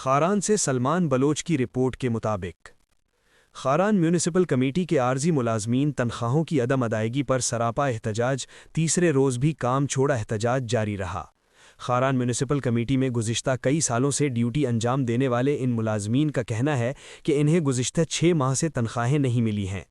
خاران سے سلمان بلوچ کی رپورٹ کے مطابق خاران میونسپل کمیٹی کے عارضی ملازمین تنخواہوں کی عدم ادائیگی پر سراپا احتجاج، تیسرے روز بھی کام چھوڑا احتجاج جاری رہا۔ خاران میونسپل کمیٹی میں گزشتہ کئی سالوں سے ڈیوٹی انجام دینے والے ان ملازمین کا کہنا ہے کہ انہیں گزشتہ 6 ماہ سے تنخواہیں نہیں ملی ہیں۔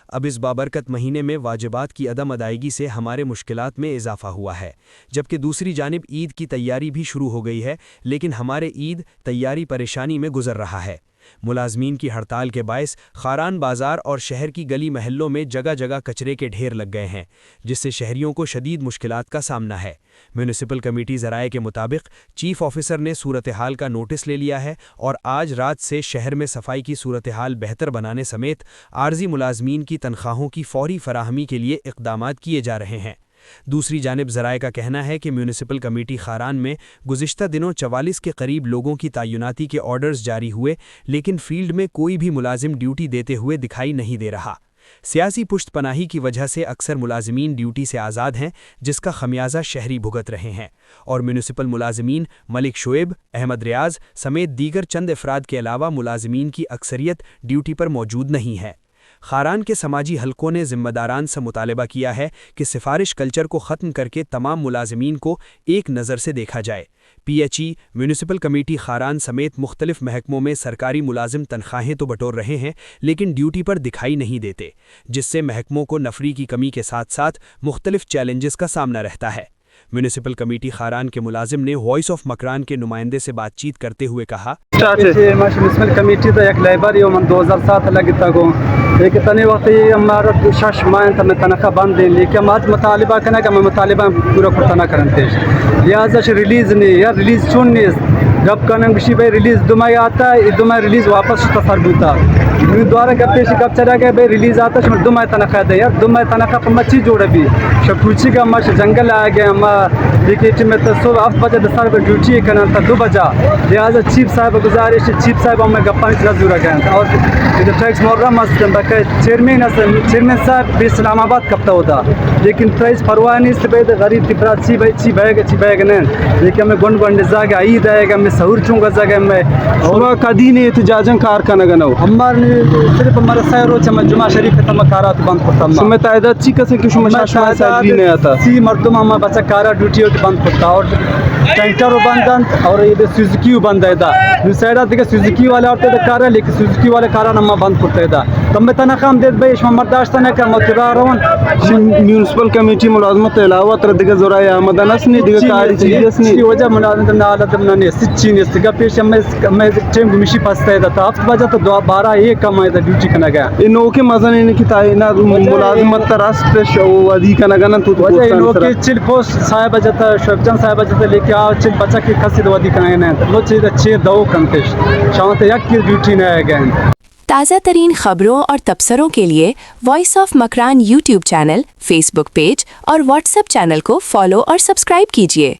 اب اس بابرکت مہینے میں واجبات کی عدم ادائیگی سے ہمارے مشکلات میں اضافہ ہوا ہے، جبکہ دوسری جانب عید کی تیاری بھی شروع ہو گئی ہے، لیکن ہمارے عید تیاری پریشانی میں گزر رہا ہے۔ ملازمین کی ہڑتال کے باعث خاران بازار اور شہر کی گلی محلوں میں جگہ جگہ کچرے کے ڈھیر لگ گئے ہیں، جس سے شہریوں کو شدید مشکلات کا سامنا ہے۔ میونسپل کمیٹی ذرائع کے مطابق چیف آفیسر نے صورتحال کا نوٹس لے لیا ہے اور آج رات سے شہر میں صفائی کی صورتحال بہتر بنانے سمیت عارضی ملازمین کی تنخواہوں کی فوری فراہمی کے لیے اقدامات کیے جا رہے ہیں۔ دوسری جانب ذرائع کا کہنا ہے کہ میونسپل کمیٹی خاران میں گزشتہ دنوں 44 کے قریب لوگوں کی تعیناتی کے آرڈرز جاری ہوئے، لیکن فیلڈ میں کوئی بھی ملازم ڈیوٹی دیتے ہوئے دکھائی نہیں دے رہا۔ سیاسی پشت پناہی کی وجہ سے اکثر ملازمین ڈیوٹی سے آزاد ہیں، جس کا خمیازہ شہری بھگت رہے ہیں، اور میونسپل ملازمین ملک شعیب، احمد ریاض سمیت دیگر چند افراد کے علاوہ ملازمین کی اکثریت ڈیوٹی پر موجود نہیں ہے۔ خاران کے سماجی حلقوں نے ذمہ داران سے مطالبہ کیا ہے کہ سفارش کلچر کو ختم کر کے تمام ملازمین کو ایک نظر سے دیکھا جائے۔ P H E, municipal committee Kharan سمیت مختلف محکموں میں سرکاری ملازم تنخواہیں تو بٹور رہے ہیں، لیکن ڈیوٹی پر دکھائی نہیں دیتے، جس سے محکموں کو نفری کی کمی کے ساتھ ساتھ مختلف چیلنجز کا سامنا رہتا ہے۔ میونسپل کمیٹی خاران کے ملازم نے وائس آف مکران کے نمائندے سے بات چیت کرتے ہوئے کہا: میونسپل کمیٹی تو ایک لیبر یوم 2007 لگتا گو ایک تنی وقت ہمارا 6 ماہ تک تنخواہ بند دیں، لیکن ہمارا مطالبہ کرنا کہ ہم مطالبہ پورا کرتا نہ کرتے، لہٰذا ریلیز نہیں یا ریلیز چون نہیں جب کنن بشی بھائی ریلیز دمائی آتا ہے، دمائی ریلیز واپس تصر بوتا دوبارہ کرتے کب چلا گیا بھائی ریلیز آتا ہے دمائی تنخواہ دے یار دمائی تنخواہ پر مچھی جوڑے بھی شکوچی کا مش جنگل آ گیا ہم دیکھیے میں تو صبح 8 بجے 10 بجے ڈیوٹی کرنا تھا 2 بجا، لہٰذا چیف صاحب گزارش چیف صاحب ہمیں گپا ضرور گئے اور ٹیکس محرم چیئرمین صاحب بھی اسلام آباد کپتا ہوتا، لیکن پرائز پرواہ نہیں سے بھائی غریب تفراد چی بھائی چی بیگ نہیں، لیکن ہمیں گنڈ گنڈ جاگا عید آئے گا میں سہور چونگا جگہ میں اور کدی نے احتجاجن کار کا نگنو ہمارے صرف ہمارا سیر روچ ہم جمعہ شریف تم کارات بند کرتا میں تعداد چی کسے کہ شما شاشما سیلری نہیں آتا سی مردم ہم بچا کارا ڈیوٹی بند کرتا اور ٹینکر بندن اور یہ سوزوکی بند ہے دا سائڈ دیکھے سوزوکی والے آتے تو کارا لیکن سوزوکی والے کارا نما بند کرتے دا تم تنخواہ دے بھائی شما برداشت نہ کر متبا رون میونسپل کمیٹی ملازمت علاوہ تر دیگه ذرائع آمدن است نی دیگه کاری چیزی است نی وجہ ملازمت نہ عادت نہ سچی نہیں است پیش میں ٹیم گمیشی پستا ہے تا 7 بجے تو 12 1 کم ہے ڈیوٹی کرنا گیا انو کے مزن ان کی تعینات ملازمت ترست شو ودی کرنا گنا تو وجہ انو کے چل پوسٹ صاحب جتا شفجان صاحب جتا لے کے آ چل بچا کے خسید ودی کرنا نہ لو چیز اچھے دو کنتش شام تے یک کی ڈیوٹی نہ گئے۔ تازہ ترین خبروں اور تبصروں کے لیے voice of Makran YouTube channel, Facebook page اور واٹس ایپ چینل کو فالو اور سبسکرائب کیجیے۔